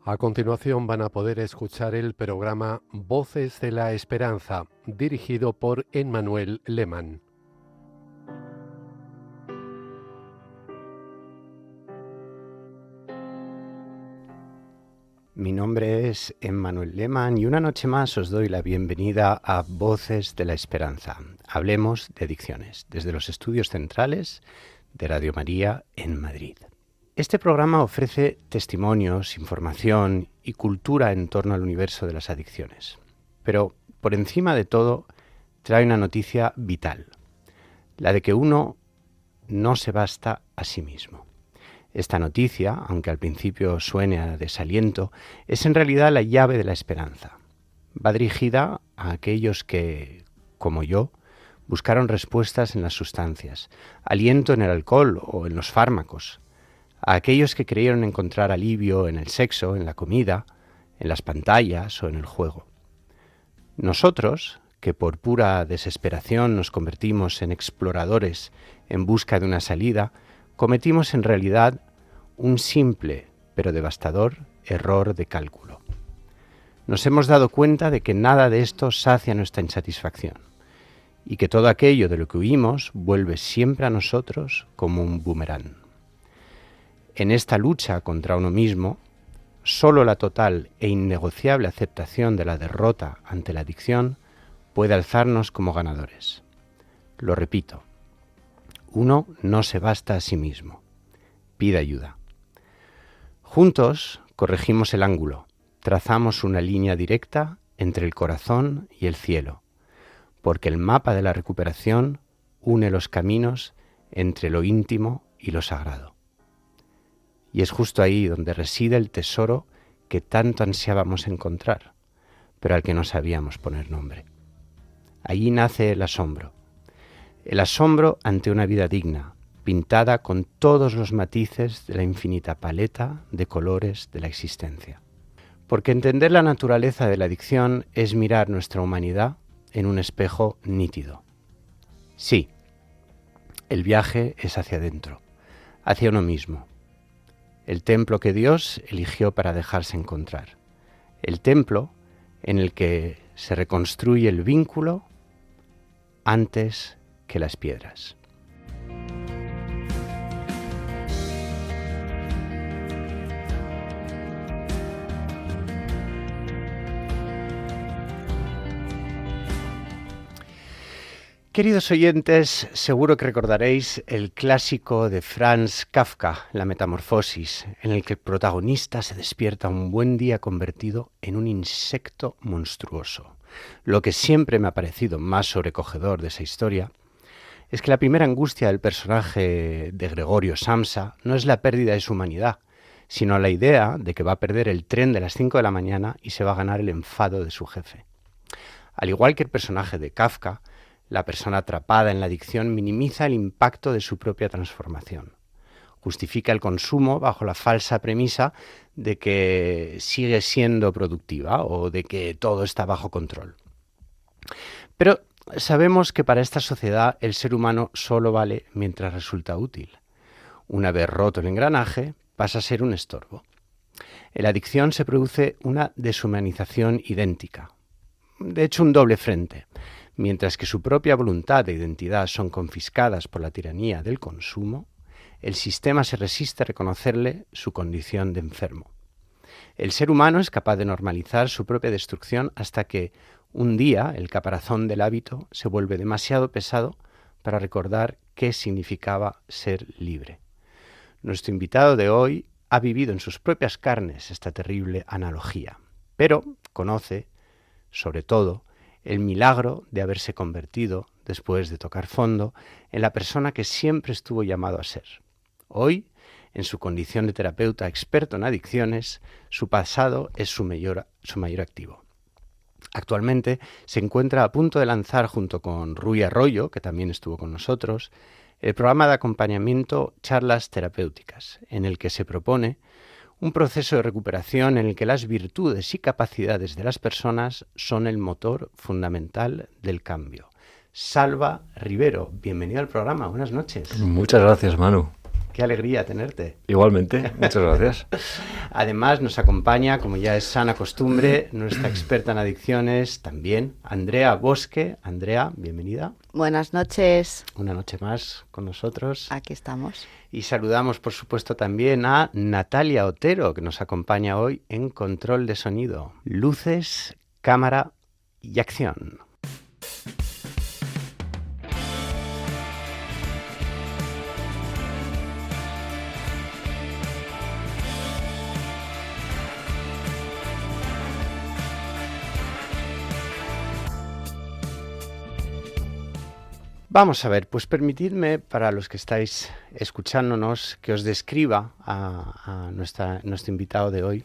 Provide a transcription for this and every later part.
A continuación van a poder escuchar el programa Voces de la Esperanza, dirigido por Emmanuel Lehmann. Mi nombre es Emmanuel Lehmann y una noche más os doy la bienvenida a Voces de la Esperanza. Hablemos de adicciones, desde los estudios centrales de Radio María en Madrid. Este programa ofrece testimonios, información y cultura en torno al universo de las adicciones. Pero, por encima de todo, trae una noticia vital, la de que uno no se basta a sí mismo. Esta noticia, aunque al principio suene a desaliento, es en realidad la llave de la esperanza. Va dirigida a aquellos que, como yo, buscaron respuestas en las sustancias, aliento en el alcohol o en los fármacos, a aquellos que creyeron encontrar alivio en el sexo, en la comida, en las pantallas o en el juego. Nosotros, que por pura desesperación nos convertimos en exploradores en busca de una salida, cometimos en realidad un simple pero devastador error de cálculo. Nos hemos dado cuenta de que nada de esto sacia nuestra insatisfacción y que todo aquello de lo que huimos vuelve siempre a nosotros como un boomerang. En esta lucha contra uno mismo, solo la total e innegociable aceptación de la derrota ante la adicción puede alzarnos como ganadores. Lo repito, uno no se basta a sí mismo. Pide ayuda. Juntos corregimos el ángulo, trazamos una línea directa entre el corazón y el cielo, porque el mapa de la recuperación une los caminos entre lo íntimo y lo sagrado. Y es justo ahí donde reside el tesoro que tanto ansiábamos encontrar, pero al que no sabíamos poner nombre. Allí nace el asombro ante una vida digna, pintada con todos los matices de la infinita paleta de colores de la existencia. Porque entender la naturaleza de la adicción es mirar nuestra humanidad en un espejo nítido. Sí, el viaje es hacia adentro, hacia uno mismo. El templo que Dios eligió para dejarse encontrar. El templo en el que se reconstruye el vínculo antes que las piedras. Queridos oyentes, seguro que recordaréis el clásico de Franz Kafka, La Metamorfosis, en el que el protagonista se despierta un buen día convertido en un insecto monstruoso. Lo que siempre me ha parecido más sobrecogedor de esa historia es que la primera angustia del personaje de Gregorio Samsa no es la pérdida de su humanidad, sino la idea de que va a perder el tren de las 5 de la mañana y se va a ganar el enfado de su jefe. Al igual que el personaje de Kafka, la persona atrapada en la adicción minimiza el impacto de su propia transformación. Justifica el consumo bajo la falsa premisa de que sigue siendo productiva o de que todo está bajo control. Pero sabemos que para esta sociedad el ser humano solo vale mientras resulta útil. Una vez roto el engranaje, pasa a ser un estorbo. En la adicción se produce una deshumanización idéntica. De hecho, un doble frente. Mientras que su propia voluntad e identidad son confiscadas por la tiranía del consumo, el sistema se resiste a reconocerle su condición de enfermo. El ser humano es capaz de normalizar su propia destrucción hasta que, un día, el caparazón del hábito se vuelve demasiado pesado para recordar qué significaba ser libre. Nuestro invitado de hoy ha vivido en sus propias carnes esta terrible analogía, pero conoce, sobre todo, el milagro de haberse convertido, después de tocar fondo, en la persona que siempre estuvo llamado a ser. Hoy, en su condición de terapeuta experto en adicciones, su pasado es su mayor activo. Actualmente se encuentra a punto de lanzar, junto con Rui Arroyo, que también estuvo con nosotros, el programa de acompañamiento Charlas Terapéuticas, en el que se propone un proceso de recuperación en el que las virtudes y capacidades de las personas son el motor fundamental del cambio. Salva Rivero, bienvenido al programa, buenas noches. Muchas gracias, Manu. Qué alegría tenerte. Igualmente, muchas gracias. Además nos acompaña, como ya es sana costumbre, nuestra experta en adicciones también, Andrea Bosque. Andrea, bienvenida. Buenas noches. Una noche más con nosotros. Aquí estamos. Y saludamos, por supuesto, también a Natalia Otero, que nos acompaña hoy en Control de Sonido. Luces, cámara y acción. Vamos a ver, pues permitidme, para los que estáis escuchándonos, que os describa a nuestro invitado de hoy,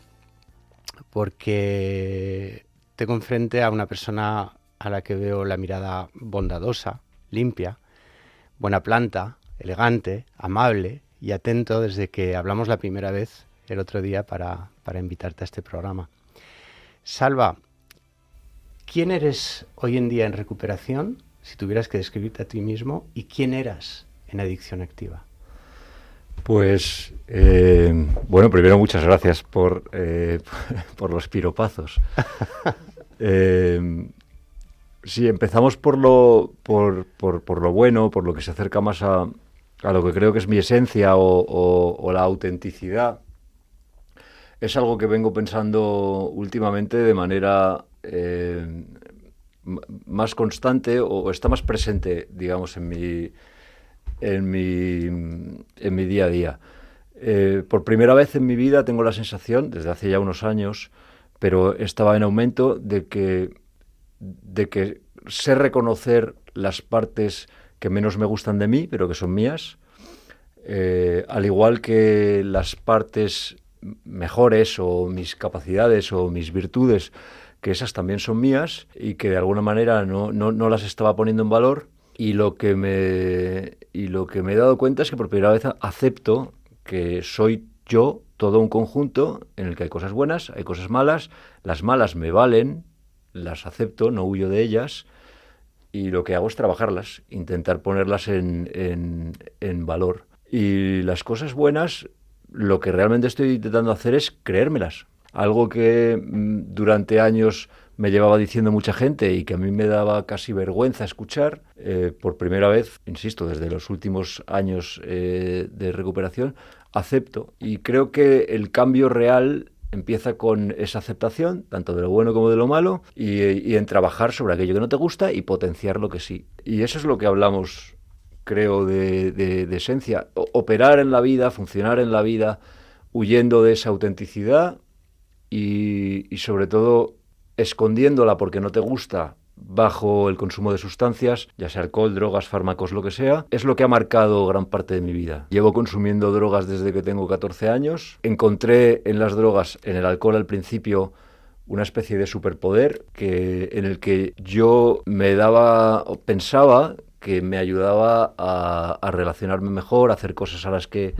porque tengo enfrente a una persona a la que veo la mirada bondadosa, limpia, buena planta, elegante, amable y atento desde que hablamos la primera vez el otro día para invitarte a este programa. Salva, ¿quién eres hoy en día en recuperación? Si tuvieras que describirte a ti mismo, ¿y quién eras en adicción activa? Pues, bueno, primero muchas gracias por los piropazos. Sí, empezamos por lo bueno, por lo que se acerca más a lo que creo que es mi esencia o la autenticidad. Es algo que vengo pensando últimamente de manera más constante o está más presente, digamos, en mi día a día. Por primera vez en mi vida tengo la sensación, desde hace ya unos años, pero estaba en aumento, de que sé reconocer las partes que menos me gustan de mí, pero que son mías, al igual que las partes mejores o mis capacidades o mis virtudes, que esas también son mías y que de alguna manera no las estaba poniendo en valor. Y lo que me he dado cuenta es que por primera vez acepto que soy yo, todo un conjunto en el que hay cosas buenas, hay cosas malas. Las malas me valen, las acepto, no huyo de ellas, y lo que hago es trabajarlas, intentar ponerlas en valor. Y las cosas buenas, lo que realmente estoy intentando hacer es creérmelas. Algo que durante años me llevaba diciendo mucha gente y que a mí me daba casi vergüenza escuchar, por primera vez, insisto, desde los últimos años de recuperación, acepto. Y creo que el cambio real empieza con esa aceptación, tanto de lo bueno como de lo malo, y en trabajar sobre aquello que no te gusta y potenciar lo que sí. Y eso es lo que hablamos, creo, de esencia. Operar en la vida, funcionar en la vida, huyendo de esa autenticidad y sobre todo escondiéndola porque no te gusta bajo el consumo de sustancias, ya sea alcohol, drogas, fármacos, lo que sea, es lo que ha marcado gran parte de mi vida. Llevo consumiendo drogas desde que tengo 14 años. Encontré en las drogas, en el alcohol al principio, una especie de superpoder en el que yo pensaba que me ayudaba a relacionarme mejor, a hacer cosas a las que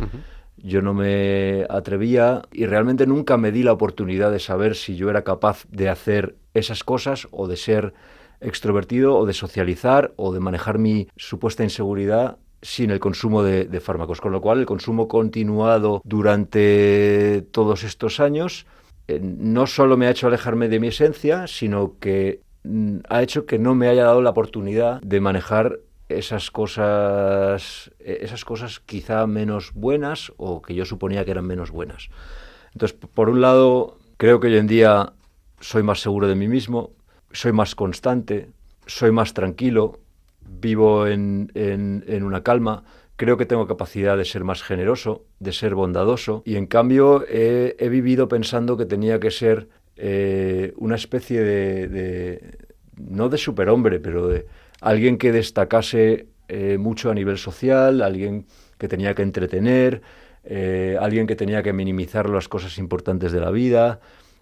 yo no me atrevía, y realmente nunca me di la oportunidad de saber si yo era capaz de hacer esas cosas o de ser extrovertido o de socializar o de manejar mi supuesta inseguridad sin el consumo de fármacos. Con lo cual el consumo continuado durante todos estos años no solo me ha hecho alejarme de mi esencia, sino que ha hecho que no me haya dado la oportunidad de manejar esas cosas quizá menos buenas o que yo suponía que eran menos buenas. Entonces, por un lado, creo que hoy en día soy más seguro de mí mismo, soy más constante, soy más tranquilo, vivo en una calma, creo que tengo capacidad de ser más generoso, de ser bondadoso, y en cambio he vivido pensando que tenía que ser una especie no de superhombre, pero de alguien que destacase mucho a nivel social, alguien que tenía que entretener, alguien que tenía que minimizar las cosas importantes de la vida,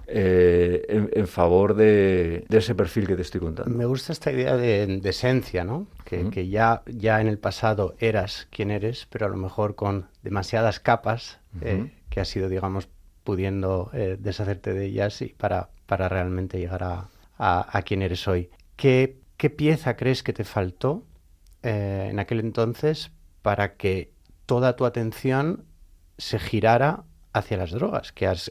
en favor de ese perfil que te estoy contando. Me gusta esta idea de esencia, ¿no? Que ya en el pasado eras quien eres, pero a lo mejor con demasiadas capas que has ido, digamos, pudiendo deshacerte de ellas y para realmente llegar a quien eres hoy. ¿Qué pieza crees que te faltó en aquel entonces para que toda tu atención se girara hacia las drogas, que has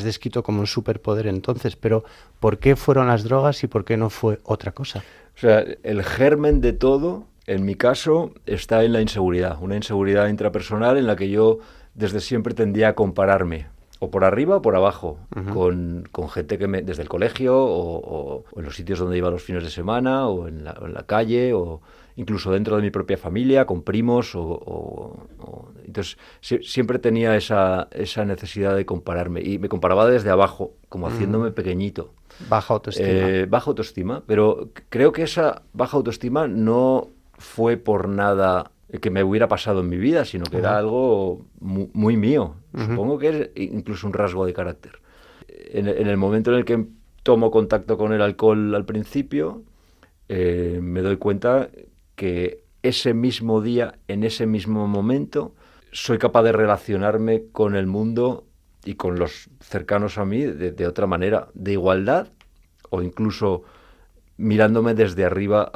descrito como un superpoder entonces, pero ¿por qué fueron las drogas y por qué no fue otra cosa? O sea, el germen de todo, en mi caso, está en la inseguridad, una inseguridad intrapersonal en la que yo desde siempre tendía a compararme, o por arriba o por abajo, con gente que desde el colegio o en los sitios donde iba los fines de semana, o en la calle, o incluso dentro de mi propia familia, con primos, entonces siempre tenía esa necesidad de compararme, y me comparaba desde abajo, como haciéndome pequeñito. Baja autoestima. Baja autoestima, pero creo que esa baja autoestima no fue por nada que me hubiera pasado en mi vida, sino que era algo muy mío. Supongo que es incluso un rasgo de carácter. En el momento en el que tomo contacto con el alcohol al principio, me doy cuenta que ese mismo día, en ese mismo momento, soy capaz de relacionarme con el mundo y con los cercanos a mí de otra manera, de igualdad, o incluso mirándome desde arriba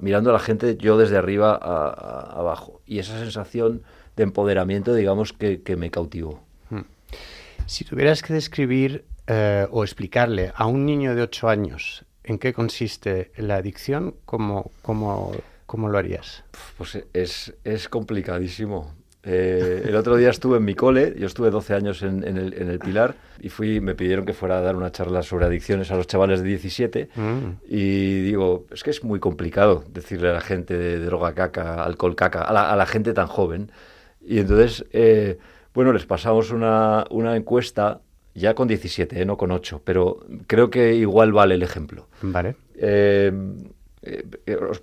mirando a la gente yo desde arriba a abajo. Y esa sensación de empoderamiento, digamos, que me cautivó. Si tuvieras que describir o explicarle a un niño de 8 años en qué consiste la adicción, ¿cómo lo harías? Pues es complicadísimo. El otro día estuve en mi cole, yo estuve 12 años en el Pilar, y me pidieron que fuera a dar una charla sobre adicciones a los chavales de 17, y digo, es que es muy complicado decirle a la gente de droga caca, alcohol caca, a la gente tan joven. Y entonces, les pasamos una encuesta, ya con 17, no con 8, pero creo que igual vale el ejemplo. Vale.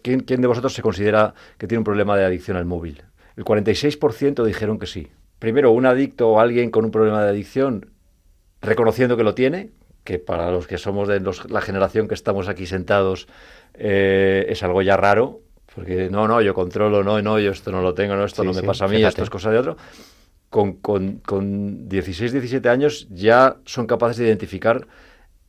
¿Quién de vosotros se considera que tiene un problema de adicción al móvil? El 46% dijeron que sí. Primero, un adicto o alguien con un problema de adicción reconociendo que lo tiene, que para los que somos de la generación que estamos aquí sentados es algo ya raro, porque no, yo controlo, no, yo esto no lo tengo, no, esto no me pasa a mí, esto es cosa de otro. Con 16, 17 años ya son capaces de identificar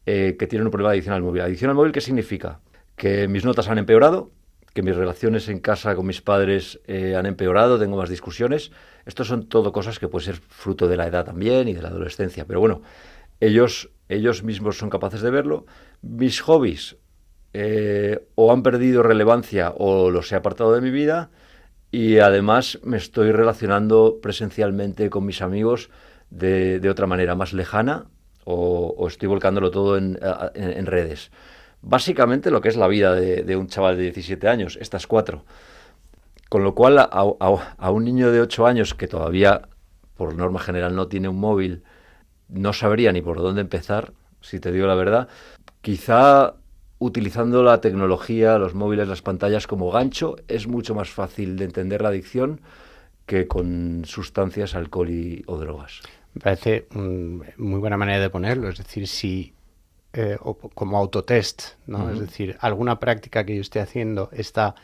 que tienen un problema de adicción al móvil. ¿Adicción al móvil qué significa? Que mis notas han empeorado, que mis relaciones en casa con mis padres han empeorado, tengo más discusiones. Estos son todo cosas que pueden ser fruto de la edad también y de la adolescencia. Pero bueno, ellos mismos son capaces de verlo. Mis hobbies o han perdido relevancia o los he apartado de mi vida, y además me estoy relacionando presencialmente con mis amigos de otra manera, más lejana, o estoy volcándolo todo en redes. Básicamente lo que es la vida de un chaval de 17 años, estas 4. Con lo cual a un niño de 8 años que todavía, por norma general, no tiene un móvil, no sabría ni por dónde empezar, si te digo la verdad. Quizá utilizando la tecnología, los móviles, las pantallas como gancho, es mucho más fácil de entender la adicción que con sustancias, alcohol o drogas. Me parece muy buena manera de ponerlo, es decir, si... o como autotest, ¿no? Es decir, alguna práctica que yo esté haciendo está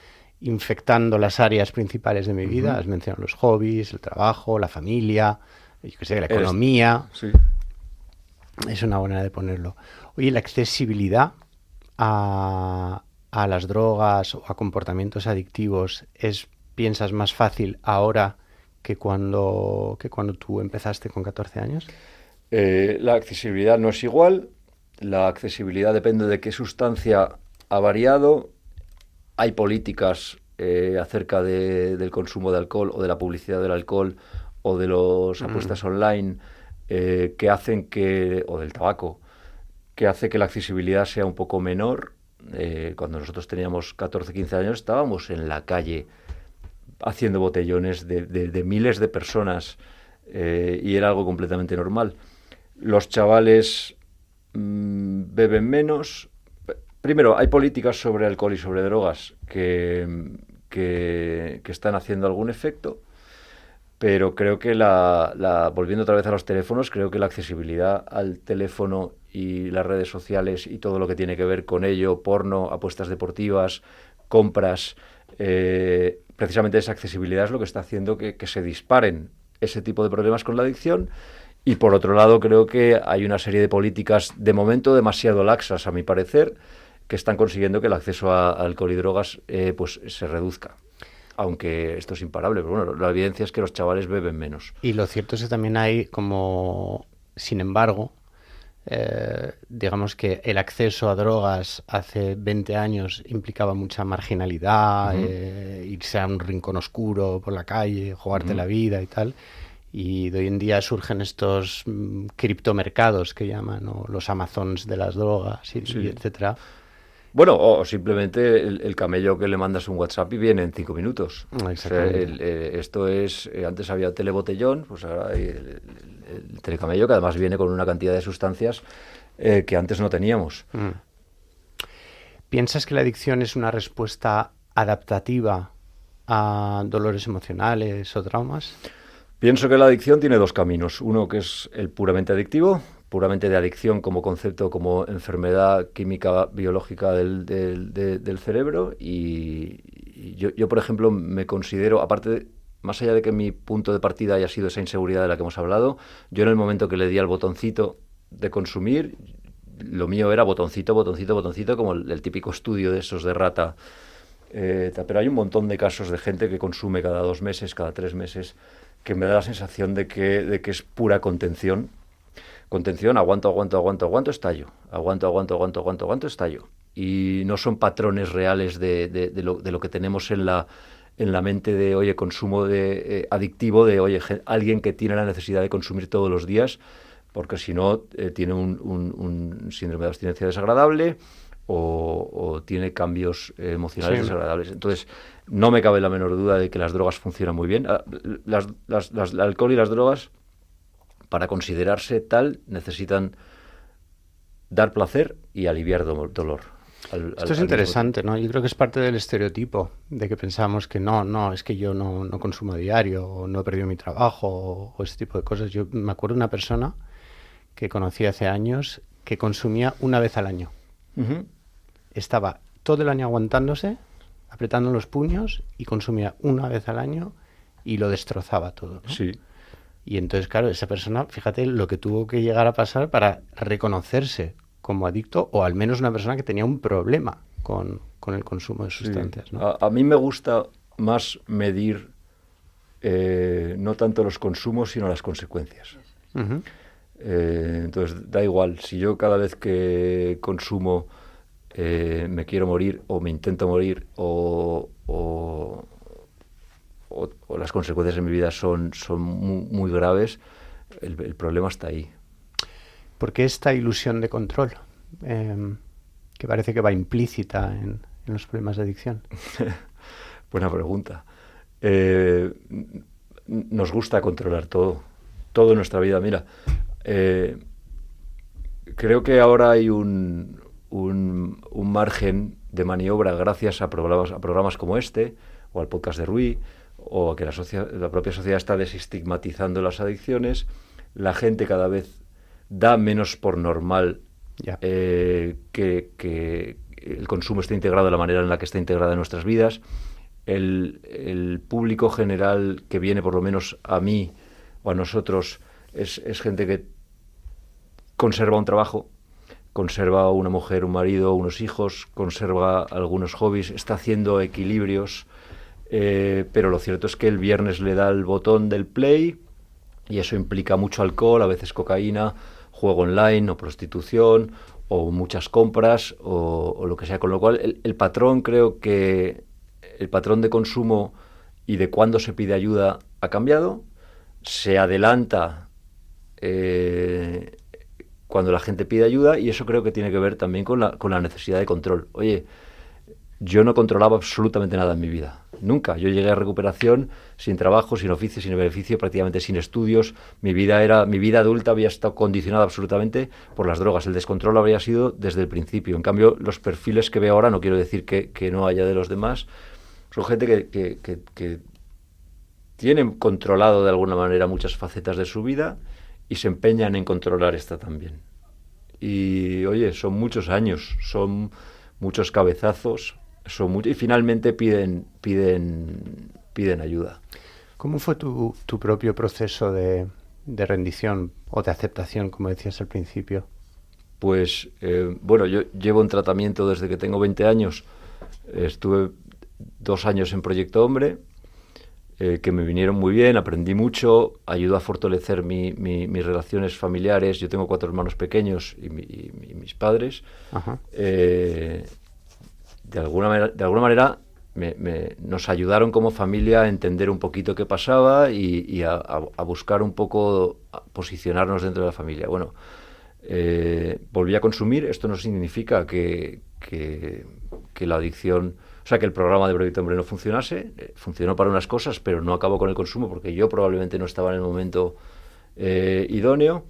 infectando las áreas principales de mi vida. Has mencionado los hobbies, el trabajo, la familia, yo qué sé, la economía. Sí. Es una buena manera de ponerlo. Oye, la accesibilidad a las drogas o a comportamientos adictivos ¿piensas más fácil ahora que cuando tú empezaste con 14 años? La accesibilidad no es igual. La accesibilidad depende de qué sustancia ha variado. Hay políticas acerca del consumo de alcohol o de la publicidad del alcohol o de las apuestas online que hacen o del tabaco, que hace que la accesibilidad sea un poco menor. Cuando nosotros teníamos 14, 15 años estábamos en la calle haciendo botellones de miles de personas y era algo completamente normal. Los chavales beben menos. Primero, hay políticas sobre alcohol y sobre drogas que están haciendo algún efecto, pero creo que volviendo otra vez a los teléfonos, creo que la accesibilidad al teléfono y las redes sociales y todo lo que tiene que ver con ello, porno, apuestas deportivas, compras, precisamente esa accesibilidad es lo que está haciendo que se disparen ese tipo de problemas con la adicción. Y por otro lado, creo que hay una serie de políticas, de momento demasiado laxas, a mi parecer, que están consiguiendo que el acceso a alcohol y drogas pues se reduzca. aunque esto es imparable, pero bueno, la evidencia es que los chavales beben menos. Y lo cierto es que también hay sin embargo, digamos que el acceso a drogas hace 20 años implicaba mucha marginalidad, irse a un rincón oscuro por la calle, jugarte la vida y tal. Y de hoy en día surgen estos criptomercados que llaman, ¿no? Los Amazons de las drogas, y etcétera. Bueno, o simplemente el camello que le mandas un WhatsApp y viene en 5 minutos. Exactamente. O sea, esto es, antes había telebotellón, pues ahora hay el telecamello, que además viene con una cantidad de sustancias que antes no teníamos. ¿Piensas que la adicción es una respuesta adaptativa a dolores emocionales o traumas? Pienso que la adicción tiene 2 caminos. Uno que es el puramente adictivo, puramente de adicción como concepto, como enfermedad química biológica del cerebro. Y yo, por ejemplo, me considero, más allá de que mi punto de partida haya sido esa inseguridad de la que hemos hablado, yo en el momento que le di al botoncito de consumir, lo mío era botoncito, botoncito, botoncito, como el típico estudio de esos de rata. Pero hay un montón de casos de gente que consume cada 2 meses, cada 3 meses, que me da la sensación de que es pura contención. Contención, aguanto, estallo. Aguanto, estallo. Y no son patrones reales de lo que tenemos en la mente de, oye, consumo adictivo, de, oye, alguien que tiene la necesidad de consumir todos los días, porque si no tiene un síndrome de abstinencia desagradable o tiene cambios emocionales desagradables. Entonces, no me cabe la menor duda de que las drogas funcionan muy bien. El alcohol y las drogas, para considerarse tal, necesitan dar placer y aliviar dolor. Esto es interesante, ¿no? Yo creo que es parte del estereotipo de que pensamos que no, es que yo no consumo a diario, o no he perdido mi trabajo, o ese tipo de cosas. Yo me acuerdo de una persona que conocí hace años que consumía una vez al año. Estaba todo el año aguantándose, apretando los puños, y consumía una vez al año y lo destrozaba todo, ¿no? Sí. Y entonces, claro, esa persona, fíjate lo que tuvo que llegar a pasar para reconocerse como adicto, o al menos una persona que tenía un problema con el consumo de sustancias, sí. ¿no? A mí me gusta más medir no tanto los consumos, sino las consecuencias. Entonces, da igual, si yo cada vez que consumo me quiero morir, o me intento morir, o las consecuencias en mi vida son muy, muy graves, el problema está ahí. ¿Por qué esta ilusión de control que parece que va implícita en los problemas de adicción? Buena pregunta. Nos gusta controlar todo en nuestra vida. Mira, creo que ahora hay un margen de maniobra gracias a programas como este, o al podcast de Rui, o a que la propia sociedad está desestigmatizando las adicciones. La gente cada vez da menos por normal que el consumo esté integrado de la manera en la que está integrada en nuestras vidas. El público general que viene, por lo menos a mí o a nosotros, es gente que conserva un trabajo, conserva una mujer, un marido, unos hijos, conserva algunos hobbies, está haciendo equilibrios, pero lo cierto es que el viernes le da el botón del play y eso implica mucho alcohol, a veces cocaína, juego online o prostitución o muchas compras o lo que sea, con lo cual el patrón, creo que el patrón de consumo y de cuándo se pide ayuda ha cambiado, se adelanta cuando la gente pide ayuda, y eso creo que tiene que ver también con la necesidad de control. Oye, yo no controlaba absolutamente nada en mi vida, nunca. Yo llegué a recuperación sin trabajo, sin oficio, sin beneficio, prácticamente sin estudios. Mi vida adulta había estado condicionada absolutamente por las drogas. El descontrol habría sido desde el principio. En cambio, los perfiles que veo ahora, no quiero decir que no haya de los demás, son gente que tienen controlado de alguna manera muchas facetas de su vida y se empeñan en controlar esta también. Y, oye, son muchos años, son muchos cabezazos, y finalmente piden ayuda. ¿Cómo fue tu propio proceso de rendición o de aceptación, como decías al principio? Pues, bueno, yo llevo en tratamiento desde que tengo 20 años. Estuve 2 años en Proyecto Hombre, que me vinieron muy bien, aprendí mucho, ayudó a fortalecer mis relaciones familiares. Yo tengo 4 hermanos pequeños y mis padres. Ajá. De alguna manera nos ayudaron como familia a entender un poquito qué pasaba y a buscar un poco a posicionarnos dentro de la familia. Bueno, volví a consumir. Esto no significa que la adicción, o sea, que el programa de Proyecto Hombre no funcionase. Funcionó para unas cosas, pero no acabó con el consumo porque yo probablemente no estaba en el momento idóneo.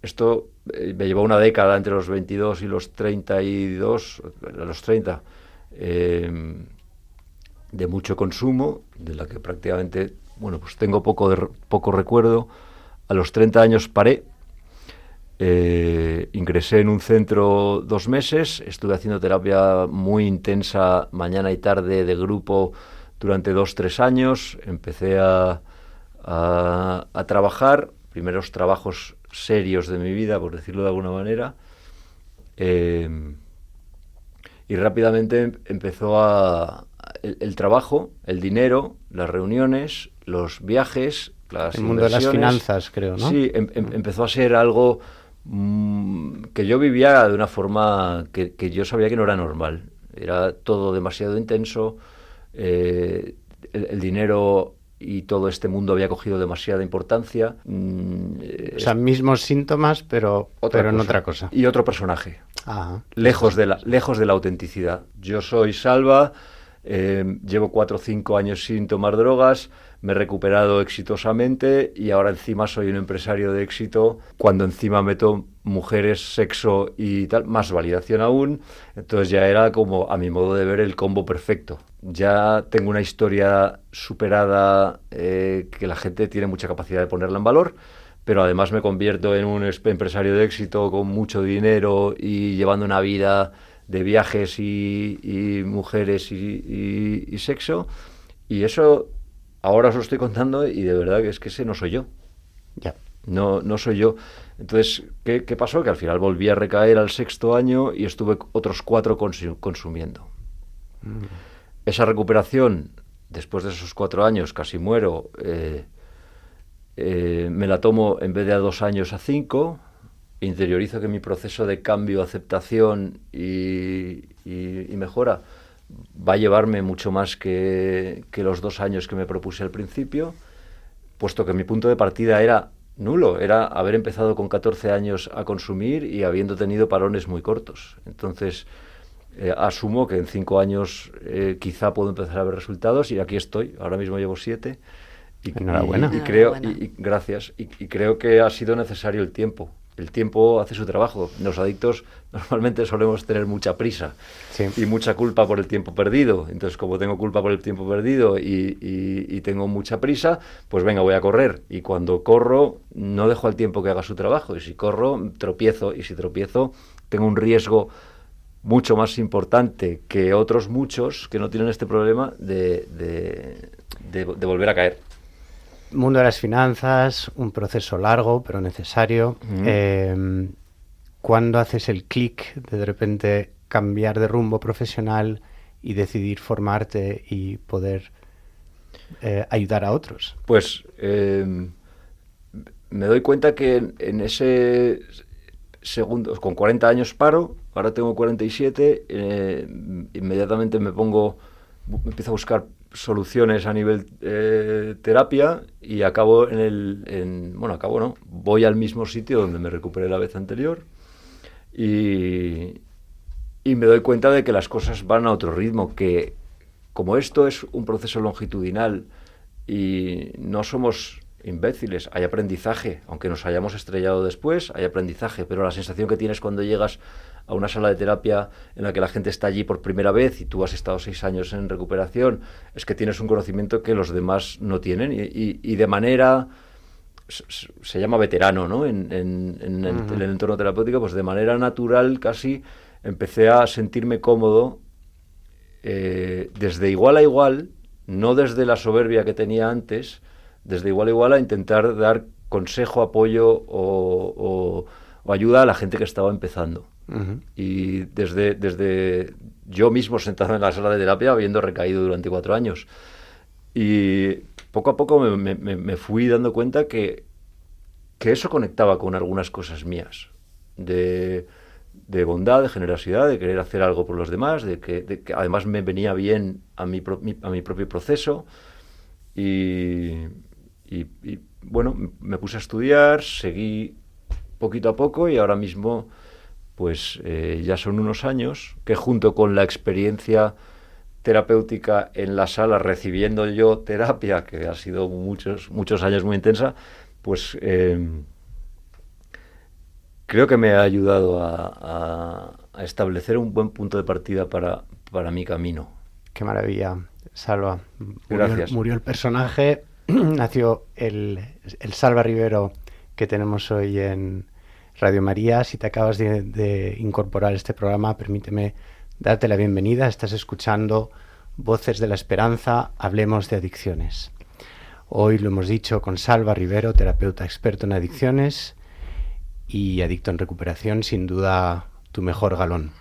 Esto me llevó una década entre los 22 y los 32, los 30, de mucho consumo, de la que prácticamente, bueno, pues tengo poco recuerdo. A los 30 años paré. Ingresé en un centro 2 meses, estuve haciendo terapia muy intensa mañana y tarde de grupo durante 2-3 años, empecé a trabajar, primeros trabajos serios de mi vida, por decirlo de alguna manera, y rápidamente empezó el trabajo, el dinero, las reuniones, los viajes, las el mundo de las inversiones. finanzas, creo, ¿no? Sí, empezó a ser algo que yo vivía de una forma que yo sabía que no era normal. Era todo demasiado intenso, el dinero y todo este mundo había cogido demasiada importancia. O sea, mismos síntomas, pero en otra cosa. Y otro personaje, Ajá. lejos de la autenticidad. Yo soy Salva, llevo 4 o 5 años sin tomar drogas, me he recuperado exitosamente y ahora encima soy un empresario de éxito. Cuando encima meto mujeres, sexo y tal, más validación aún, entonces ya era como, a mi modo de ver, el combo perfecto. Ya tengo una historia superada, que la gente tiene mucha capacidad de ponerla en valor, pero además me convierto en un empresario de éxito con mucho dinero y llevando una vida de viajes y mujeres y sexo, y eso ahora os lo estoy contando y de verdad que es que ese no soy yo. Ya. No soy yo. Entonces, ¿qué pasó? Que al final volví a recaer al 6.º año y estuve otros 4 consumiendo. Esa recuperación, después de esos 4 años, casi muero, me la tomo en vez de a 2 años a 5, interiorizo que mi proceso de cambio, aceptación y mejora va a llevarme mucho más que los 2 años que me propuse al principio, puesto que mi punto de partida era nulo, era haber empezado con 14 años a consumir y habiendo tenido parones muy cortos. Entonces, asumo que en 5 años quizá puedo empezar a ver resultados y aquí estoy, ahora mismo llevo 7. Enhorabuena. Gracias. Y creo que ha sido necesario el tiempo. El tiempo hace su trabajo. Los adictos normalmente solemos tener mucha prisa, sí, y mucha culpa por el tiempo perdido. Entonces, como tengo culpa por el tiempo perdido y tengo mucha prisa, pues venga, voy a correr. Y cuando corro, no dejo al tiempo que haga su trabajo. Y si corro, tropiezo. Y si tropiezo, tengo un riesgo mucho más importante que otros muchos que no tienen este problema de volver a caer. Mundo de las finanzas, un proceso largo pero necesario. ¿Cuándo haces el clic de repente cambiar de rumbo profesional y decidir formarte y poder ayudar a otros? Pues me doy cuenta que en ese segundo, con 40 años paro, ahora tengo 47, inmediatamente me empiezo a buscar soluciones a nivel terapia y acabo voy al mismo sitio donde me recuperé la vez anterior y me doy cuenta de que las cosas van a otro ritmo, que como esto es un proceso longitudinal y no somos imbéciles, hay aprendizaje, aunque nos hayamos estrellado después, hay aprendizaje, pero la sensación que tienes cuando llegas a una sala de terapia en la que la gente está allí por primera vez y tú has estado 6 años en recuperación, es que tienes un conocimiento que los demás no tienen y de manera, se llama veterano, ¿no? En el entorno terapéutico, pues de manera natural casi empecé a sentirme cómodo desde igual a igual, no desde la soberbia que tenía antes, desde igual a igual a intentar dar consejo, apoyo o ayuda a la gente que estaba empezando. Y desde yo mismo sentado en la sala de terapia, habiendo recaído durante 4 años. Y poco a poco me fui dando cuenta que eso conectaba con algunas cosas mías, de bondad, de generosidad, de querer hacer algo por los demás, de que además me venía bien a mi propio proceso. Y bueno, me puse a estudiar, seguí poquito a poco y ahora mismo pues ya son unos años que, junto con la experiencia terapéutica en la sala, recibiendo yo terapia, que ha sido muchos años muy intensa, pues creo que me ha ayudado a establecer un buen punto de partida para mi camino. Qué maravilla, Salva. Gracias. Murió el personaje, nació el Salva Rivero que tenemos hoy en Radio María. Si te acabas de incorporar a este programa, permíteme darte la bienvenida. Estás escuchando Voces de la Esperanza, hablemos de adicciones. Hoy lo hemos dicho con Salva Rivero, terapeuta experto en adicciones y adicto en recuperación, sin duda tu mejor galón.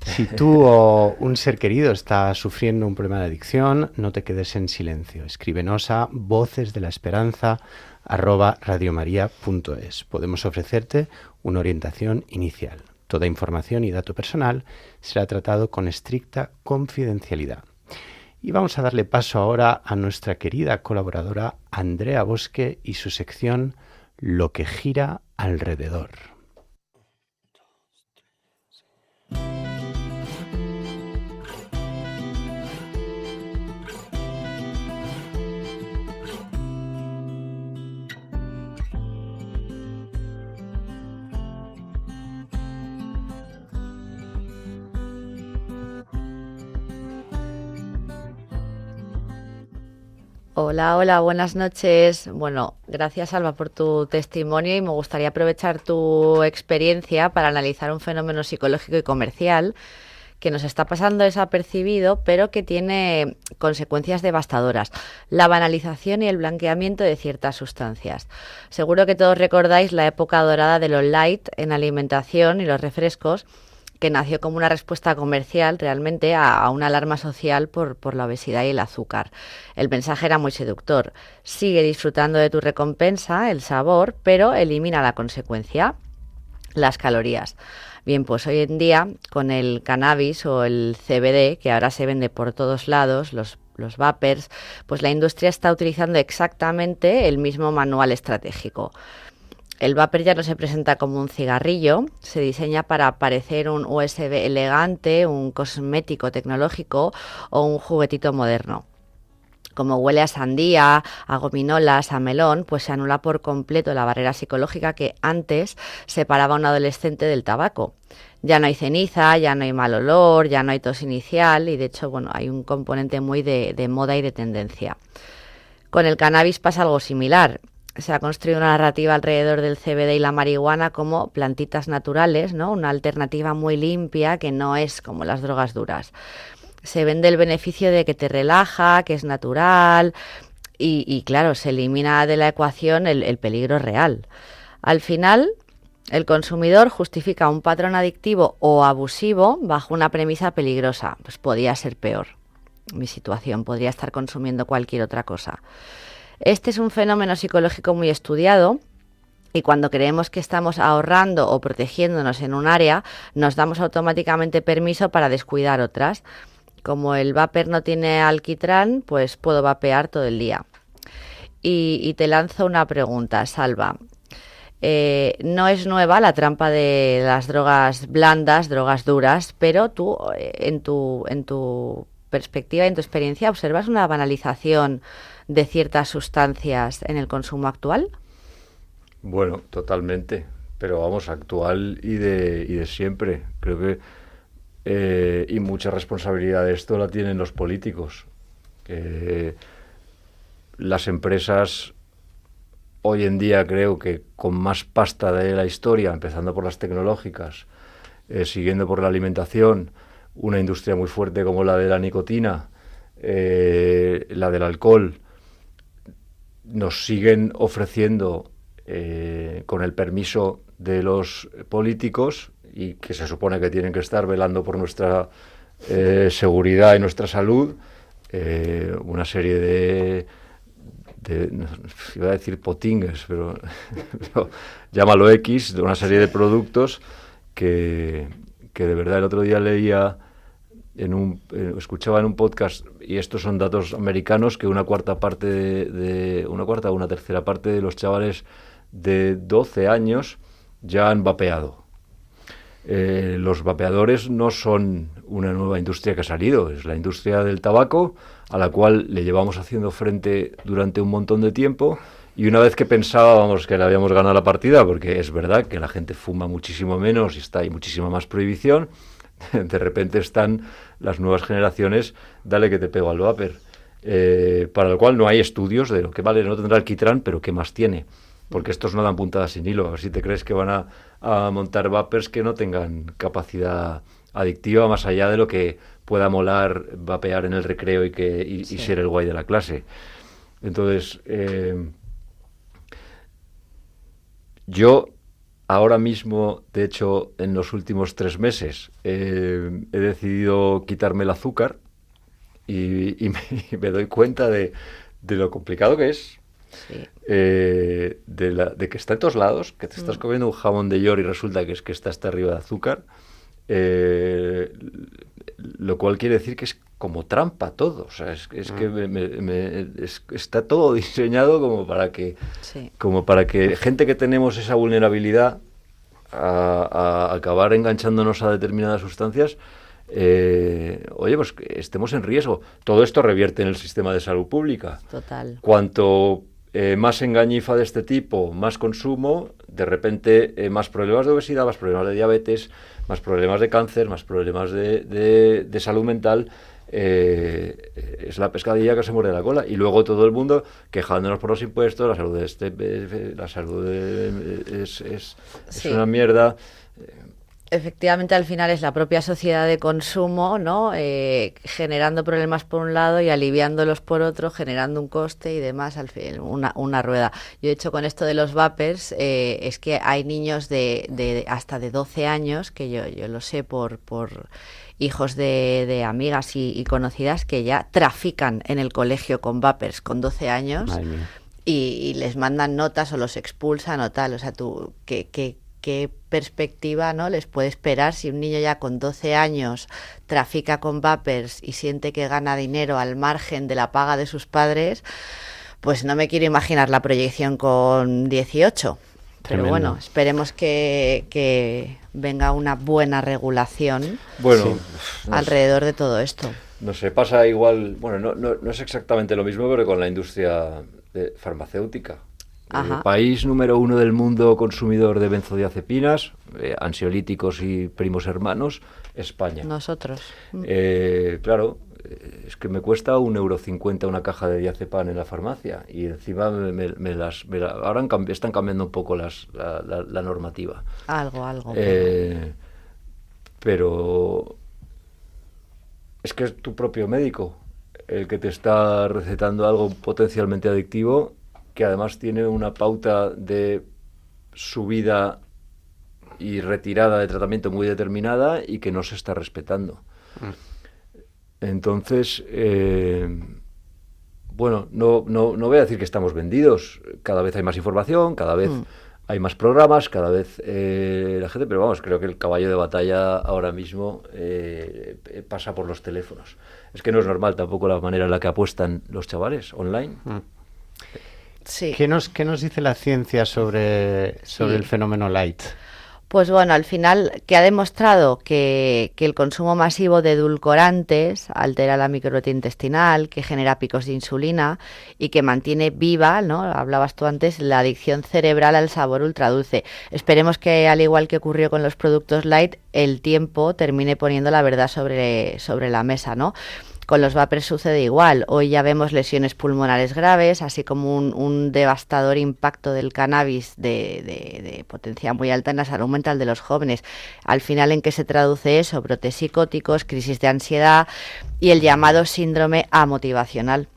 Si tú o un ser querido está sufriendo un problema de adicción, no te quedes en silencio. Escríbenos a vocesdelaesperanza@radiomaria.es. Podemos ofrecerte una orientación inicial. Toda información y dato personal será tratado con estricta confidencialidad. Y vamos a darle paso ahora a nuestra querida colaboradora Andrea Bosque y su sección Lo que gira alrededor. Hola, hola, buenas noches. Bueno, gracias Alba por tu testimonio y me gustaría aprovechar tu experiencia para analizar un fenómeno psicológico y comercial que nos está pasando desapercibido, pero que tiene consecuencias devastadoras: la banalización y el blanqueamiento de ciertas sustancias. Seguro que todos recordáis la época dorada de los light en alimentación y los refrescos, que nació como una respuesta comercial realmente a una alarma social por la obesidad y el azúcar. El mensaje era muy seductor: sigue disfrutando de tu recompensa, el sabor, pero elimina la consecuencia, las calorías. Bien, pues hoy en día, con el cannabis o el CBD, que ahora se vende por todos lados, los vapers, pues la industria está utilizando exactamente el mismo manual estratégico. El vapor ya no se presenta como un cigarrillo, se diseña para parecer un USB elegante, un cosmético tecnológico o un juguetito moderno. Como huele a sandía, a gominolas, a melón, pues se anula por completo la barrera psicológica que antes separaba a un adolescente del tabaco. Ya no hay ceniza, ya no hay mal olor, ya no hay tos inicial y de hecho, bueno, hay un componente muy de moda y de tendencia. Con el cannabis pasa algo similar. Se ha construido una narrativa alrededor del CBD y la marihuana como plantitas naturales, ¿no? Una alternativa muy limpia que no es como las drogas duras. Se vende el beneficio de que te relaja, que es natural y claro, se elimina de la ecuación el peligro real. Al final, el consumidor justifica un patrón adictivo o abusivo bajo una premisa peligrosa. Pues podía ser peor mi situación, podría estar consumiendo cualquier otra cosa. Este es un fenómeno psicológico muy estudiado y cuando creemos que estamos ahorrando o protegiéndonos en un área, nos damos automáticamente permiso para descuidar otras. Como el vapor no tiene alquitrán, pues puedo vapear todo el día. Y te lanzo una pregunta, Salva. No es nueva la trampa de las drogas blandas, drogas duras, pero tú, en tu perspectiva, en tu experiencia, ¿observas una banalización de ciertas sustancias en el consumo actual? Bueno, totalmente, pero vamos, actual y de siempre. Creo que y mucha responsabilidad de esto la tienen los políticos. Las empresas hoy en día, creo que con más pasta de la historia, empezando por las tecnológicas, siguiendo por la alimentación, una industria muy fuerte como la de la nicotina, la del alcohol, nos siguen ofreciendo, con el permiso de los políticos y que se supone que tienen que estar velando por nuestra seguridad y nuestra salud, una serie de no, iba a decir potingues, pero llámalo X, de una serie de productos que de verdad el otro día leía escuchaba en un podcast, y estos son datos americanos, que una cuarta o una tercera parte de los chavales de 12 años ya han vapeado. Los vapeadores no son una nueva industria que ha salido, es la industria del tabaco, a la cual le llevamos haciendo frente durante un montón de tiempo, y una vez que pensábamos que le habíamos ganado la partida, porque es verdad que la gente fuma muchísimo menos y hay muchísima más prohibición, de repente están las nuevas generaciones, dale que te pego al vapor, para lo cual no hay estudios de lo que vale, no tendrá alquitrán, pero ¿qué más tiene? Porque estos no dan puntadas sin hilo. A ver si te crees que van a montar vapers que no tengan capacidad adictiva más allá de lo que pueda molar vapear en el recreo y ser el guay de la clase. Entonces, yo ahora mismo, de hecho, en los últimos 3 meses, he decidido quitarme el azúcar y me doy cuenta de lo complicado que es. Sí. De que está en todos lados, que te estás comiendo un jamón de york y resulta que está hasta arriba de azúcar, lo cual quiere decir que es como trampa todo, o sea, es que está todo diseñado como para que gente que tenemos esa vulnerabilidad a acabar enganchándonos a determinadas sustancias, pues que estemos en riesgo. Todo esto revierte en el sistema de salud pública. Total. Cuanto más engañifa de este tipo, más consumo, de repente más problemas de obesidad, más problemas de diabetes, más problemas de cáncer, más problemas de salud mental. Es la pescadilla que se muerde la cola, y luego todo el mundo quejándonos por los impuestos, la salud es una mierda. Efectivamente, al final es la propia sociedad de consumo, ¿no? Generando problemas por un lado y aliviándolos por otro, generando un coste y demás, al fin, una rueda. Yo, de hecho, con esto de los vapers, es que hay niños de hasta de 12 años, que yo lo sé por hijos de amigas y conocidas, que ya trafican en el colegio con vapers con 12 años y les mandan notas o los expulsan o tal. O sea, tú, ¿qué perspectiva, ¿no?, les puede esperar si un niño ya con 12 años trafica con vapers y siente que gana dinero al margen de la paga de sus padres? Pues no me quiero imaginar la proyección con 18. Pero tremendo. Bueno, esperemos que venga una buena regulación alrededor de todo esto. No sé, pasa igual, bueno, no es exactamente lo mismo, pero con la industria farmacéutica. País número 1 del mundo consumidor de benzodiazepinas, ansiolíticos y primos hermanos, España. Nosotros. Claro, es que me cuesta 1,50 € una caja de diazepam en la farmacia, y encima ahora están cambiando un poco la normativa. Algo. Pero es que es tu propio médico el que te está recetando algo potencialmente adictivo, que además tiene una pauta de subida y retirada de tratamiento muy determinada y que no se está respetando. Entonces, no voy a decir que estamos vendidos. Cada vez hay más información, cada vez hay más programas, cada vez la gente, pero vamos, creo que el caballo de batalla ahora mismo pasa por los teléfonos. Es que no es normal tampoco la manera en la que apuestan los chavales online. Sí. ¿Qué nos dice la ciencia sobre el fenómeno light? Pues bueno, al final, que ha demostrado que el consumo masivo de edulcorantes altera la microbiota intestinal, que genera picos de insulina y que mantiene viva, ¿no?, hablabas tú antes, la adicción cerebral al sabor ultradulce. Esperemos que, al igual que ocurrió con los productos light, el tiempo termine poniendo la verdad sobre la mesa, ¿no? Con los vapers sucede igual. Hoy ya vemos lesiones pulmonares graves, así como un devastador impacto del cannabis de potencia muy alta en la salud mental de los jóvenes. Al final, ¿en qué se traduce eso? Brotes psicóticos, crisis de ansiedad y el llamado síndrome amotivacional.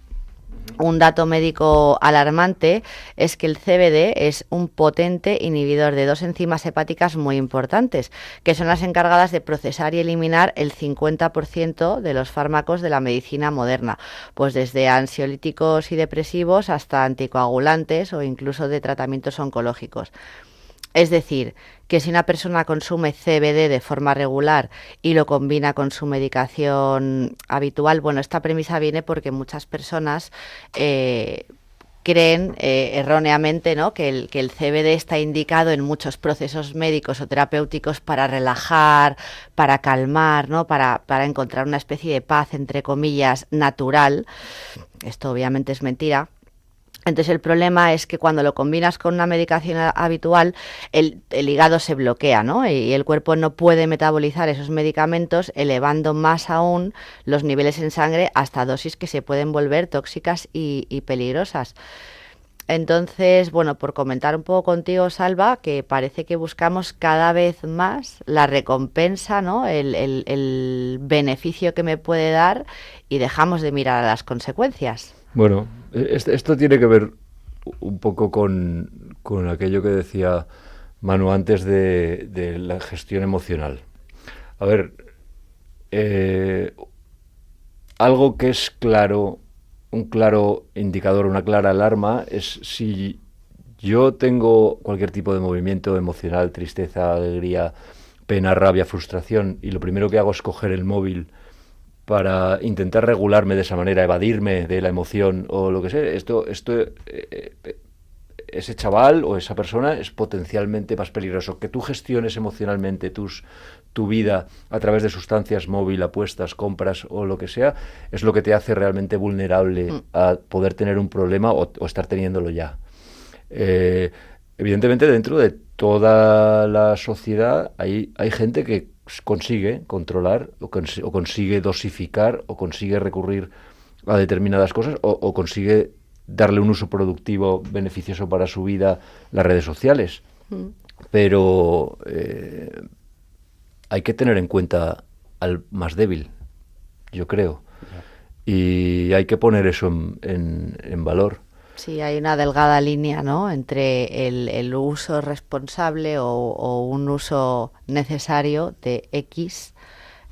Un dato médico alarmante es que el CBD es un potente inhibidor de dos enzimas hepáticas muy importantes, que son las encargadas de procesar y eliminar el 50% de los fármacos de la medicina moderna, pues desde ansiolíticos y depresivos hasta anticoagulantes o incluso de tratamientos oncológicos. Es decir, que si una persona consume CBD de forma regular y lo combina con su medicación habitual, bueno, esta premisa viene porque muchas personas creen erróneamente, ¿no?, que el CBD está indicado en muchos procesos médicos o terapéuticos para relajar, para calmar, ¿no?, para encontrar una especie de paz, entre comillas, natural. Esto obviamente es mentira. Entonces el problema es que cuando lo combinas con una medicación habitual, el hígado se bloquea, ¿no? Y el cuerpo no puede metabolizar esos medicamentos, elevando más aún los niveles en sangre hasta dosis que se pueden volver tóxicas y peligrosas. Entonces, bueno, por comentar un poco contigo, Salva, que parece que buscamos cada vez más la recompensa, ¿no?, el beneficio que me puede dar, y dejamos de mirar a las consecuencias. Bueno, esto tiene que ver un poco con aquello que decía Manu antes de la gestión emocional. A ver, algo que es claro, un claro indicador, una clara alarma, es si yo tengo cualquier tipo de movimiento emocional, tristeza, alegría, pena, rabia, frustración, y lo primero que hago es coger el móvil para intentar regularme de esa manera, evadirme de la emoción o lo que sea, ese chaval o esa persona es potencialmente más peligroso. Que tú gestiones emocionalmente tu vida a través de sustancias, móvil, apuestas, compras o lo que sea, es lo que te hace realmente vulnerable a poder tener un problema o estar teniéndolo ya. Evidentemente, dentro de toda la sociedad hay gente que consigue controlar o consigue dosificar o consigue recurrir a determinadas cosas o consigue darle un uso productivo beneficioso para su vida las redes sociales. Pero hay que tener en cuenta al más débil, yo creo, y hay que poner eso en valor. Sí, hay una delgada línea, ¿no?, entre el uso responsable o un uso necesario de X.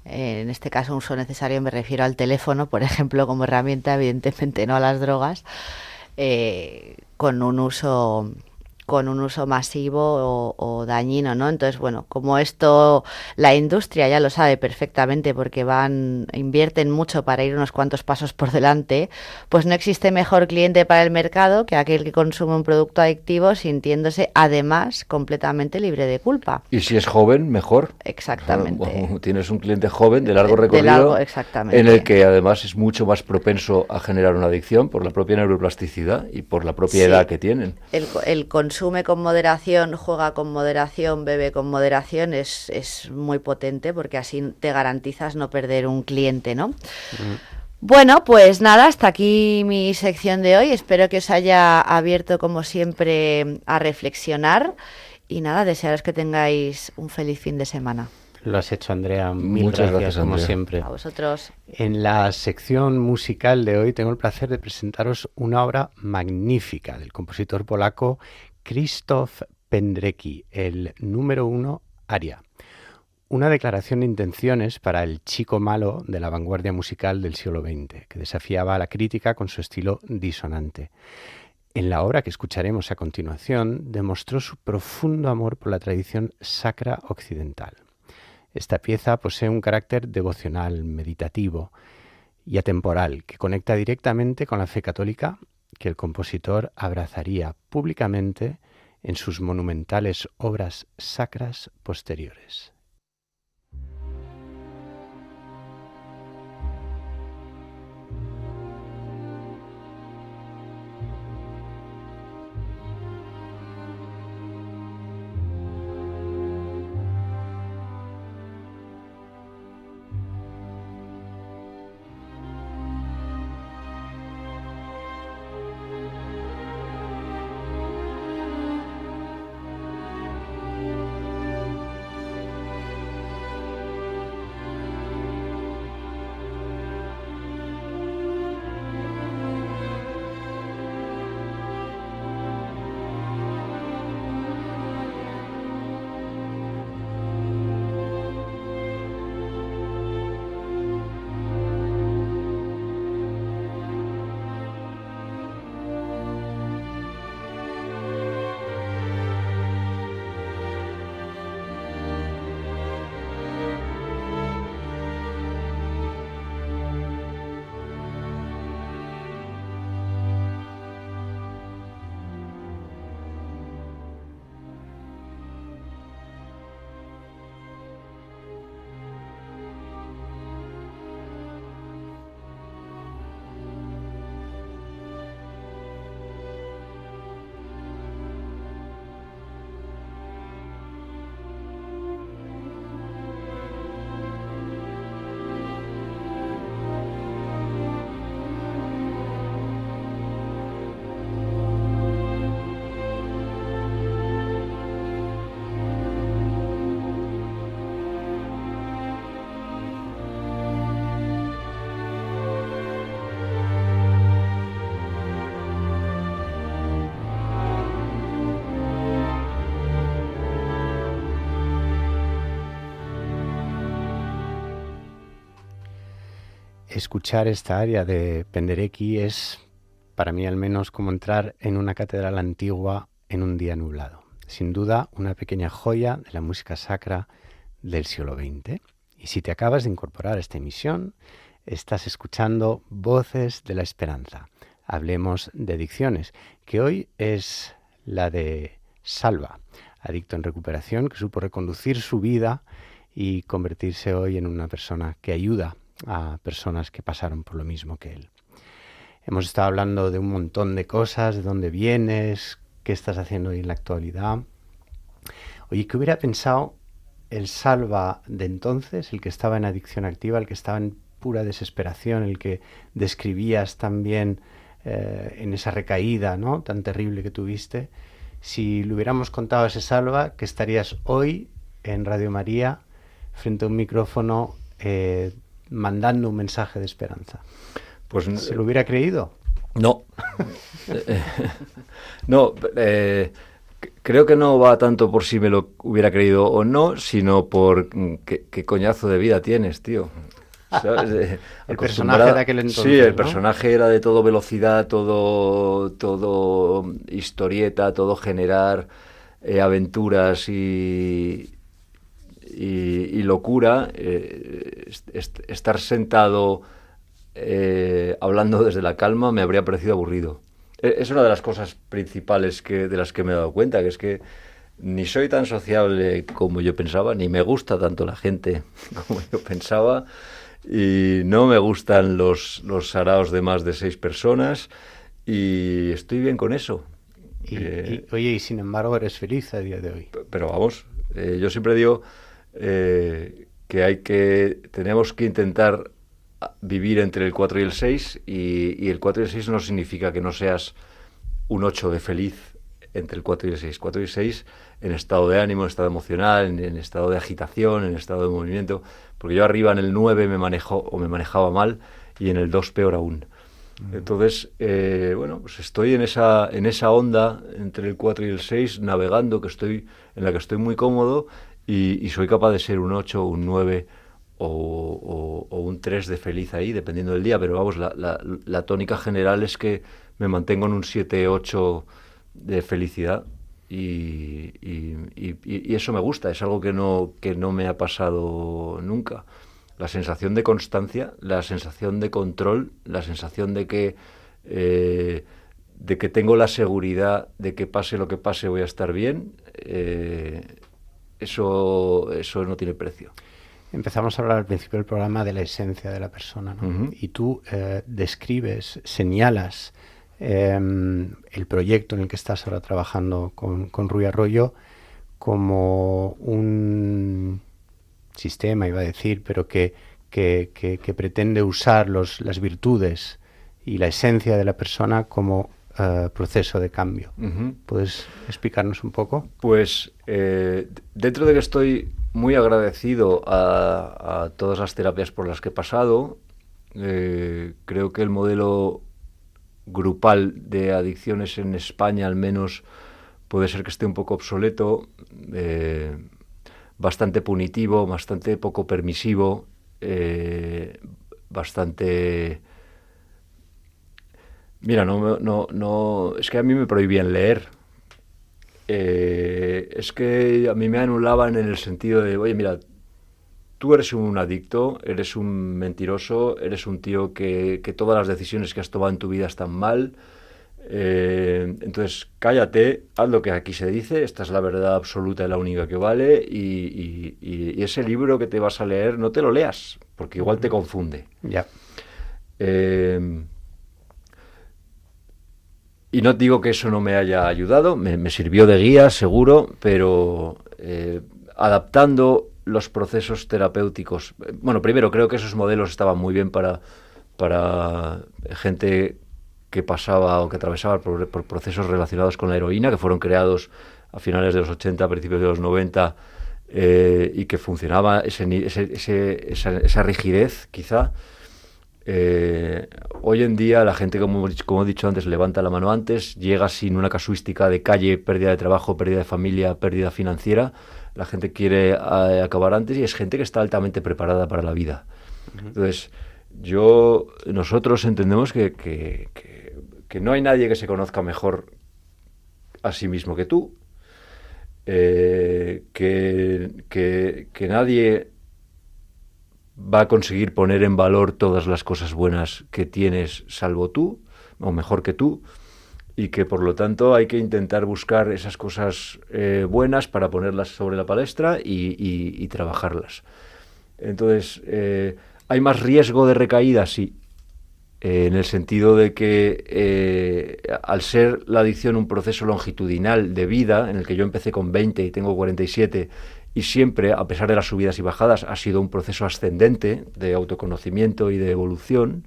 En este caso, un uso necesario me refiero al teléfono, por ejemplo, como herramienta, evidentemente no a las drogas, con un uso masivo o dañino, ¿no? Entonces, bueno, como esto la industria ya lo sabe perfectamente porque invierten mucho para ir unos cuantos pasos por delante, pues no existe mejor cliente para el mercado que aquel que consume un producto adictivo sintiéndose además completamente libre de culpa. Y si es joven, mejor. Exactamente. Tienes un cliente joven de largo recorrido, exactamente, en el que además es mucho más propenso a generar una adicción por la propia neuroplasticidad y por la propia edad que tienen. El consume con moderación, juega con moderación, bebe con moderación, es muy potente porque así te garantizas no perder un cliente, ¿no? Bueno, pues nada, hasta aquí mi sección de hoy. Espero que os haya abierto, como siempre, a reflexionar. Y nada, desearos que tengáis un feliz fin de semana. Lo has hecho, Andrea. Muchas gracias, como Andrea. siempre. A vosotros. En la sección musical de hoy tengo el placer de presentaros una obra magnífica del compositor polaco Krzysztof Penderecki, el número 1 Aria. Una declaración de intenciones para el chico malo de la vanguardia musical del siglo XX, que desafiaba a la crítica con su estilo disonante. En la obra que escucharemos a continuación, demostró su profundo amor por la tradición sacra occidental. Esta pieza posee un carácter devocional, meditativo y atemporal, que conecta directamente con la fe católica que el compositor abrazaría públicamente en sus monumentales obras sacras posteriores. escuchar esta aria de Penderecki es, para mí al menos, como entrar en una catedral antigua en un día nublado. Sin duda, una pequeña joya de la música sacra del siglo XX. Y si te acabas de incorporar a esta emisión, estás escuchando Voces de la Esperanza. Hablemos de adicciones, que hoy es la de Salva, adicto en recuperación, que supo reconducir su vida y convertirse hoy en una persona que ayuda a personas que pasaron por lo mismo que él. Hemos estado hablando de un montón de cosas, de dónde vienes, qué estás haciendo hoy en la actualidad. Oye, ¿qué hubiera pensado el Salva de entonces, el que estaba en adicción activa, el que estaba en pura desesperación, el que describías también en esa recaída, ¿no?, tan terrible que tuviste? Si le hubiéramos contado a ese Salva que estarías hoy en Radio María frente a un micrófono mandando un mensaje de esperanza, pues ¿se lo hubiera creído? No. No, creo que no va tanto por si me lo hubiera creído o no, sino por qué coñazo de vida tienes, tío. ¿Sabes? El personaje de aquel entonces, sí, el ¿no? personaje era de todo velocidad, todo historieta, todo generar aventuras y locura. Estar sentado hablando desde la calma me habría parecido aburrido. Es una de las cosas principales de las que me he dado cuenta, que es que ni soy tan sociable como yo pensaba, ni me gusta tanto la gente como yo pensaba, y no me gustan los saraos de más de 6 personas, y estoy bien con eso. Oye, y sin embargo eres feliz a día de hoy. Pero vamos, yo siempre digo que tenemos que intentar vivir entre el 4 y el 6, y el 4 y el 6 no significa que no seas un 8 de feliz entre el 4 y el 6. 4 y 6 en estado de ánimo, en estado emocional, en estado de agitación, en estado de movimiento, porque yo arriba en el 9 me manejaba mal, y en el 2 peor aún. Entonces, bueno, pues estoy en esa onda entre el 4 y el 6, navegando, en la que estoy muy cómodo, y soy capaz de ser un 8, un 9 o un 3 de feliz ahí, dependiendo del día, pero vamos, la tónica general es que me mantengo en un 7, 8 de felicidad, y eso me gusta, es algo que no me ha pasado nunca. La sensación de constancia, la sensación de control, la sensación de que tengo la seguridad de que pase lo que pase voy a estar bien, eso no tiene precio. Empezamos a hablar al principio del programa de la esencia de la persona, ¿no? Uh-huh. Y tú describes, señalas el proyecto en el que estás ahora trabajando con Rui Arroyo como un sistema, iba a decir, pero que pretende usar las virtudes y la esencia de la persona como proceso de cambio. Uh-huh. ¿Puedes explicarnos un poco? Pues dentro de que estoy muy agradecido a todas las terapias por las que he pasado, creo que el modelo grupal de adicciones en España al menos puede ser que esté un poco obsoleto, bastante punitivo, bastante poco permisivo, bastante... Mira, no, es que a mí me prohibían leer. Es que a mí me anulaban en el sentido de, oye, mira, tú eres un adicto, eres un mentiroso, eres un tío que todas las decisiones que has tomado en tu vida están mal, entonces cállate, haz lo que aquí se dice, esta es la verdad absoluta y la única que vale, y ese libro que te vas a leer no te lo leas, porque igual te confunde. Ya. Y no digo que eso no me haya ayudado, me sirvió de guía, seguro, pero adaptando los procesos terapéuticos. Bueno, primero, creo que esos modelos estaban muy bien para gente que pasaba o que atravesaba por procesos relacionados con la heroína, que fueron creados a finales de los 80, a principios de los 90, y que funcionaba esa rigidez, quizá. Hoy en día la gente, como he dicho antes, levanta la mano antes, llega sin una casuística de calle, pérdida de trabajo, pérdida de familia, pérdida financiera. La gente quiere acabar antes, y es gente que está altamente preparada para la vida. Uh-huh. Entonces, nosotros entendemos que no hay nadie que se conozca mejor a sí mismo que tú, que nadie va a conseguir poner en valor todas las cosas buenas que tienes salvo tú, o mejor que tú, y que por lo tanto hay que intentar buscar esas cosas buenas para ponerlas sobre la palestra y trabajarlas. Entonces, ¿hay más riesgo de recaída? Sí. En el sentido de que al ser la adicción un proceso longitudinal de vida, en el que yo empecé con 20 y tengo 47, y siempre, a pesar de las subidas y bajadas, ha sido un proceso ascendente de autoconocimiento y de evolución,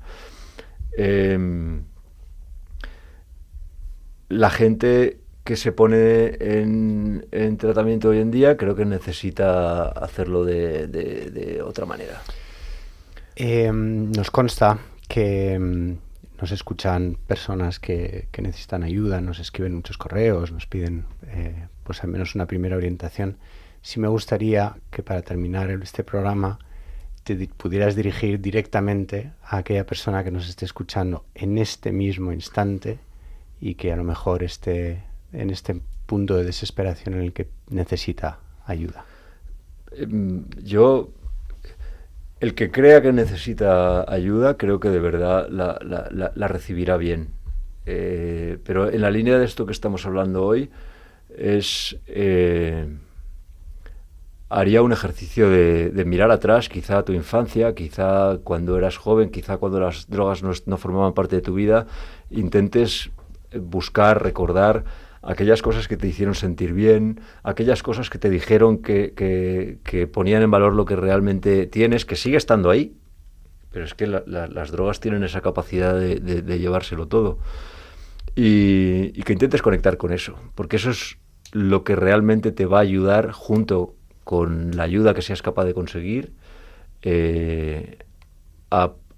la gente que se pone en tratamiento hoy en día creo que necesita hacerlo de otra manera. Nos consta que nos escuchan personas que necesitan ayuda, nos escriben muchos correos, nos piden pues al menos una primera orientación. Sí me gustaría que para terminar este programa te pudieras dirigir directamente a aquella persona que nos esté escuchando en este mismo instante y que a lo mejor esté en este punto de desesperación en el que necesita ayuda. El que crea que necesita ayuda, creo que de verdad la recibirá bien. Pero en la línea de esto que estamos hablando hoy, haría un ejercicio de mirar atrás, quizá a tu infancia, quizá cuando eras joven, quizá cuando las drogas no formaban parte de tu vida, intentes buscar, recordar aquellas cosas que te hicieron sentir bien, aquellas cosas que te dijeron que ponían en valor lo que realmente tienes, que sigue estando ahí, pero es que las drogas tienen esa capacidad de llevárselo todo. Y que intentes conectar con eso, porque eso es lo que realmente te va a ayudar, junto con la ayuda que seas capaz de conseguir,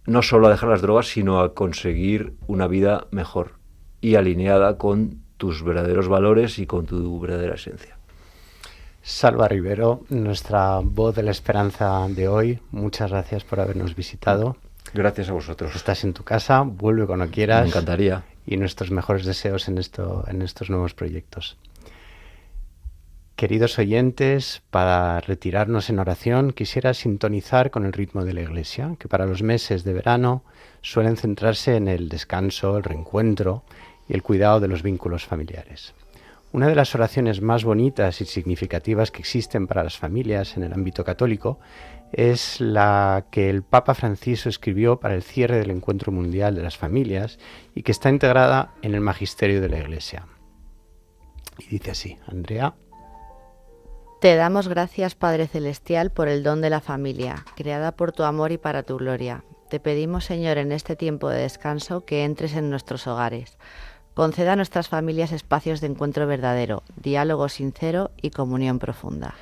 no solo a dejar las drogas, sino a conseguir una vida mejor y alineada con tus verdaderos valores y con tu verdadera esencia. Salva Rivero, nuestra voz de la esperanza de hoy, muchas gracias por habernos visitado. Gracias a vosotros. Estás en tu casa, vuelve cuando quieras. Me encantaría. Y nuestros mejores deseos en estos nuevos proyectos. Queridos oyentes, para retirarnos en oración, quisiera sintonizar con el ritmo de la Iglesia, que para los meses de verano suelen centrarse en el descanso, el reencuentro y el cuidado de los vínculos familiares. Una de las oraciones más bonitas y significativas que existen para las familias en el ámbito católico es la que el Papa Francisco escribió para el cierre del Encuentro Mundial de las Familias y que está integrada en el Magisterio de la Iglesia. Y dice así, Andrea. Te damos gracias, Padre Celestial, por el don de la familia, creada por tu amor y para tu gloria. Te pedimos, Señor, en este tiempo de descanso, que entres en nuestros hogares. Conceda a nuestras familias espacios de encuentro verdadero, diálogo sincero y comunión profunda.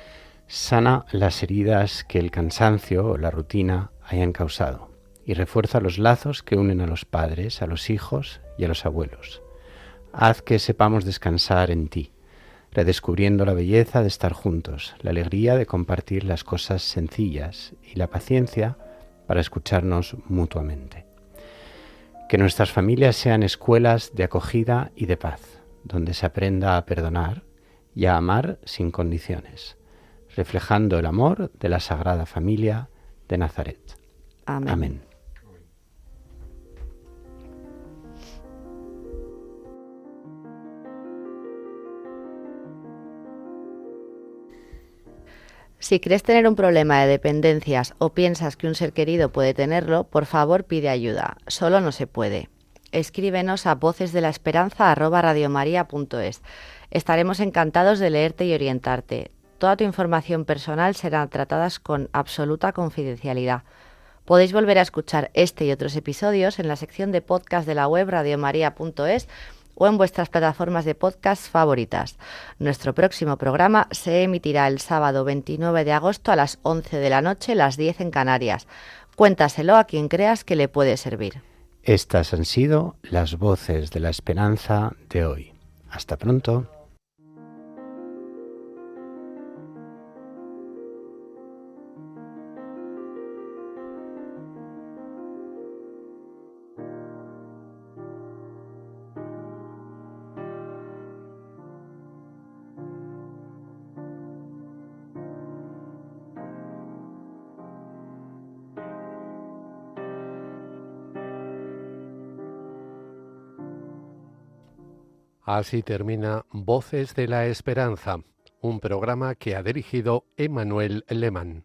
Sana las heridas que el cansancio o la rutina hayan causado y refuerza los lazos que unen a los padres, a los hijos y a los abuelos. Haz que sepamos descansar en ti, redescubriendo la belleza de estar juntos, la alegría de compartir las cosas sencillas y la paciencia para escucharnos mutuamente. Que nuestras familias sean escuelas de acogida y de paz, donde se aprenda a perdonar y a amar sin condiciones, reflejando el amor de la Sagrada Familia de Nazaret. Amén. Amén. Si crees tener un problema de dependencias o piensas que un ser querido puede tenerlo, por favor pide ayuda. Solo no se puede. Escríbenos a vocesdelaesperanza@radiomaria.es. Estaremos encantados de leerte y orientarte. Toda tu información personal será tratada con absoluta confidencialidad. Podéis volver a escuchar este y otros episodios en la sección de podcast de la web radiomaria.es o en vuestras plataformas de podcast favoritas. Nuestro próximo programa se emitirá el sábado 29 de agosto a las 11 de la noche, las 10 en Canarias. Cuéntaselo a quien creas que le puede servir. Estas han sido las voces de la esperanza de hoy. Hasta pronto. Así termina Voces de la Esperanza, un programa que ha dirigido Emmanuel Lehmann.